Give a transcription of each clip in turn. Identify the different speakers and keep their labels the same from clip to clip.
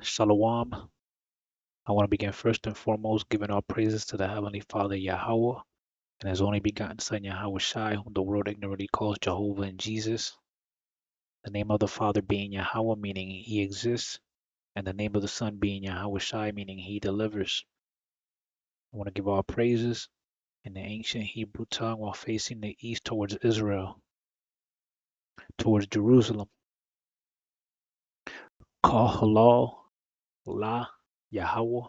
Speaker 1: Shalom. I want to begin first and foremost giving all praises to the Heavenly Father Yahweh and His only begotten Son Yahweh Shai, whom the world ignorantly calls Jehovah and Jesus. The name of the Father being Yahweh, meaning He exists, and the name of the Son being Yahweh Shai, meaning He delivers. I want to give all praises in the ancient Hebrew tongue while facing the east towards Israel, towards Jerusalem. Call halal, la, Yahweh,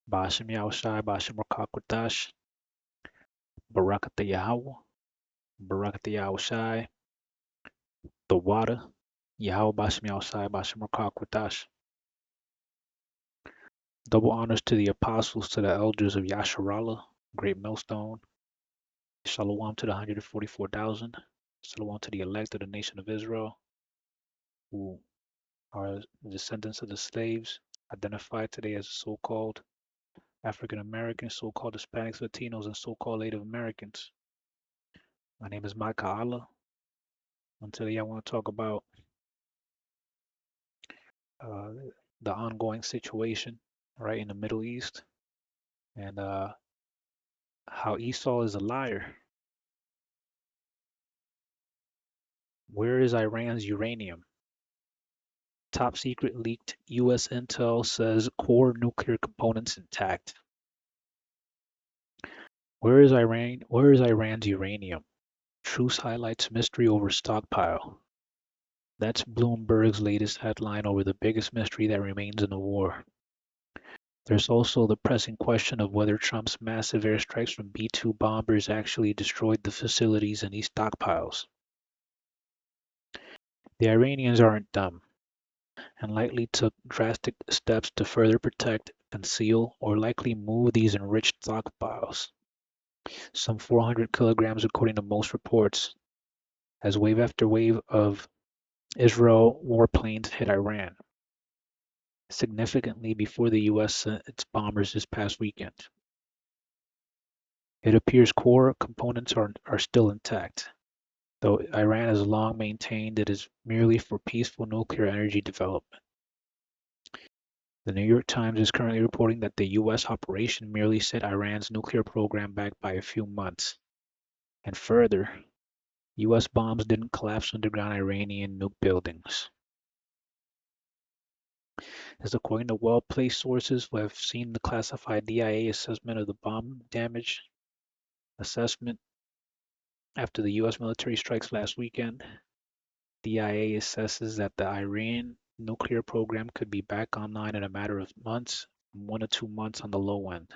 Speaker 1: Ba'ashem Yahweh Shai, Ba'ashem Rakakwatash, Barakatah Yahweh, Barakatah Yahweh Shai, the water, Yahweh Bashem Yahushai Bashem Rakakwatash. Double honors to the apostles, to the elders of Yasharala, Greatmillstone. Shalom to the 144,000. Shalom to the elect of the nation of Israel, who are descendants of the slaves, identified today as so-called African Americans, so-called Hispanics, Latinos, and so-called Native Americans. My name is Micah Allah. And today I want to talk about uh, the ongoing situation right in the Middle East and how Esau is a liar. Where is Iran's uranium? Top secret leaked US intel says core nuclear components intact. Where is Iran's uranium? Truce highlights mystery over stockpile. That's Bloomberg's latest headline over the biggest mystery that remains in the war. There's also the pressing question of whether Trump's massive airstrikes from B-2 bombers actually destroyed the facilities in these stockpiles. The Iranians aren't dumb and likely took drastic steps to further protect, conceal, or likely move these enriched stockpiles, some 400 kilograms according to most reports, as wave after wave of Israel warplanes hit Iran, significantly before the US sent its bombers this past weekend. It appears core components are still intact, though Iran has long maintained it is merely for peaceful nuclear energy development. The New York Times is currently reporting that the US operation merely set Iran's nuclear program back by a few months. And further, US bombs didn't collapse underground Iranian nuke buildings. As according to well-placed sources who have seen the classified DIA assessment of the bomb damage assessment after the US military strikes last weekend, DIA assesses that the Iran nuclear program could be back online in a matter of months, 1 to 2 months on the low end.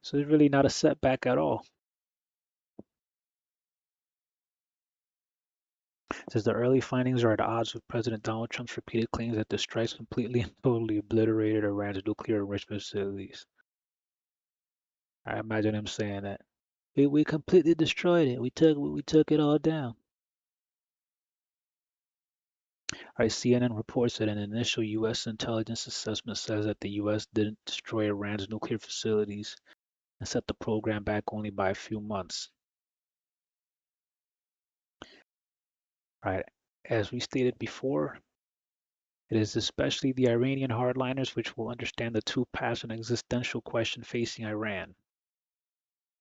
Speaker 1: So it's really not a setback at all. It says the early findings are at odds with President Donald Trump's repeated claims that the strikes completely and totally obliterated Iran's nuclear enrichment facilities. I imagine him saying that. We completely destroyed it. We took it all down. Right, CNN reports that an initial U.S. intelligence assessment says that the U.S. didn't destroy Iran's nuclear facilities and set the program back only by a few months. Right, as we stated before, it is especially the Iranian hardliners which will understand the two paths and existential question facing Iran.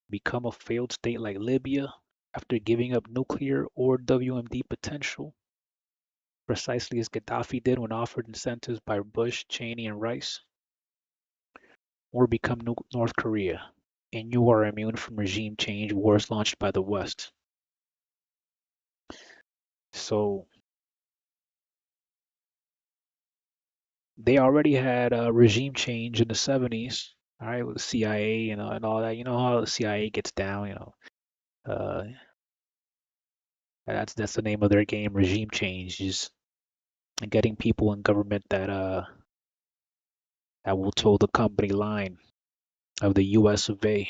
Speaker 1: Become a failed state like Libya after giving up nuclear or WMD potential, precisely as Gaddafi did when offered incentives by Bush, Cheney, and Rice, or become North Korea, and you are immune from regime change wars launched by the West. So they already had a regime change in the 70s, all right, with the CIA and all that. You know how the CIA gets down, uh, that's the name of their game, regime change, is getting people in government that will toe the company line of the US of A.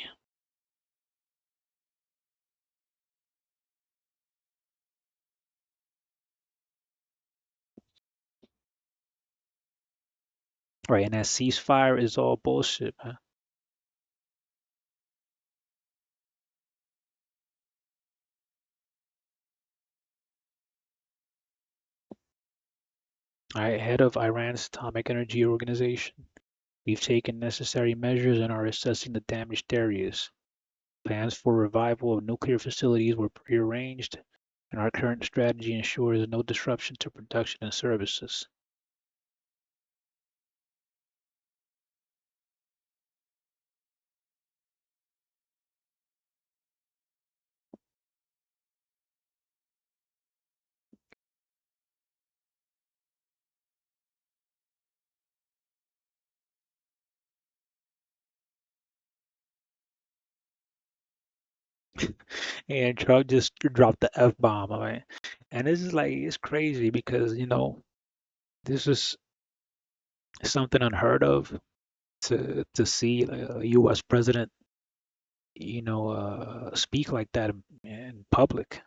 Speaker 1: Right, and that ceasefire is all bullshit, man. right, head of Iran's Atomic Energy Organization. We've taken necessary measures and are assessing the damaged areas. Plans for revival of nuclear facilities were prearranged, and our current strategy ensures no disruption to production and services. And Trump just dropped the F bomb. I mean, and this is like it's crazy because this is something unheard of to see a U.S. president speak like that in public.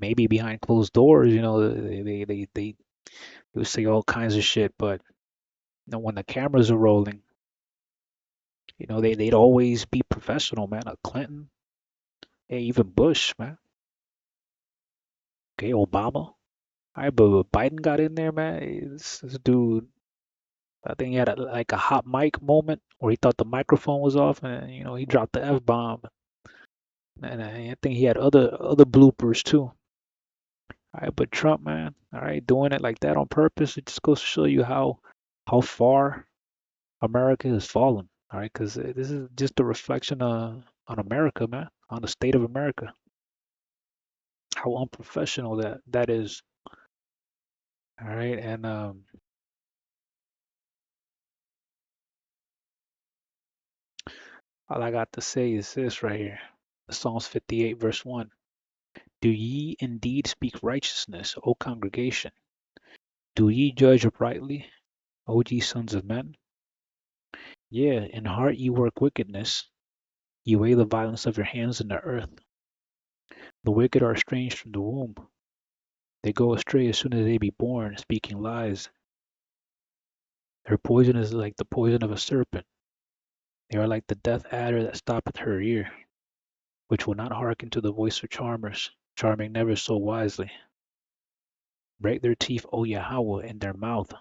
Speaker 1: Maybe behind closed doors, they would say all kinds of shit, but when the cameras are rolling, they'd always be professional, man. Clinton, hey, even Bush, man. Okay, Obama. All right, but when Biden got in there, man. This dude, I think he had like a hot mic moment where he thought the microphone was off, and he dropped the F bomb. And I think he had other bloopers too. All right, but Trump, man, all right, doing it like that on purpose, it just goes to show you how far America has fallen. All right, because this is just a reflection on America, man, on the state of America. How unprofessional that is. All right, and all I got to say is this right here. Psalms 58, verse 1. Do ye indeed speak righteousness, O congregation? Do ye judge uprightly, O ye sons of men? Yea, in heart ye work wickedness, ye weigh the violence of your hands in the earth. The wicked are estranged from the womb. They go astray as soon as they be born, speaking lies. Their poison is like the poison of a serpent. They are like the death adder that stoppeth her ear, which will not hearken to the voice of charmers, charming never so wisely. Break their teeth, O Yahweh, in their mouth.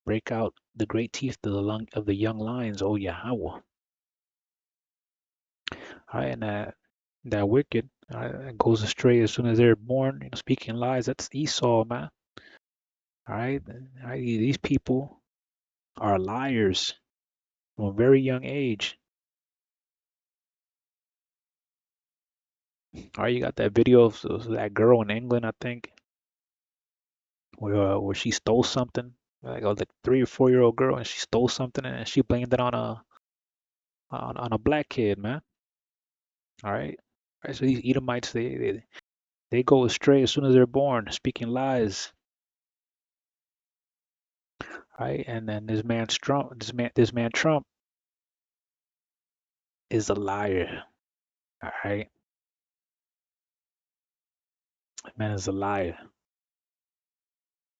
Speaker 1: Break out the great teeth of the young lions, O Yahweh. Right, and that wicked goes astray as soon as they're born, speaking lies. That's Esau, man. All right, these people are liars from a very young age. All right, you got that video of that girl in England, I think, where she stole something, like 3 or 4 year old girl, and she stole something, and she blamed it on a black kid, man. All right, all right. So these Edomites, they go astray as soon as they're born, speaking lies. Right, and then this man Trump is a liar. All right, that man is a liar. All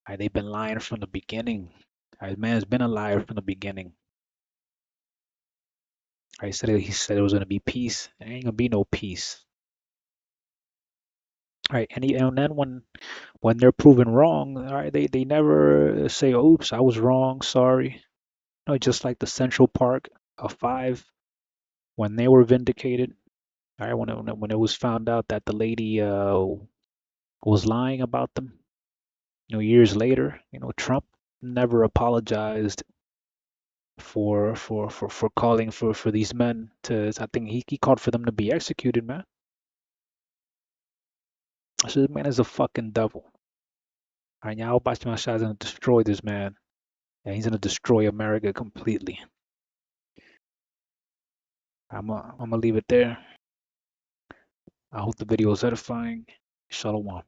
Speaker 1: right, they've been lying from the beginning. All right, man's been a liar from the beginning. All right, he said it was gonna be peace. There ain't gonna be no peace. All right, and then when they're proven wrong, all right, they never say, "Oops, I was wrong, sorry." Just like the Central Park of Five, when they were vindicated. All right, when it was found out that the lady was lying about them, years later, Trump never apologized for calling for these men to. I think he called for them to be executed, man. So this man is a fucking devil. And now Bashar is gonna destroy this man, and he's gonna destroy America completely. I'm gonna leave it there. I hope the video is edifying. Shalom.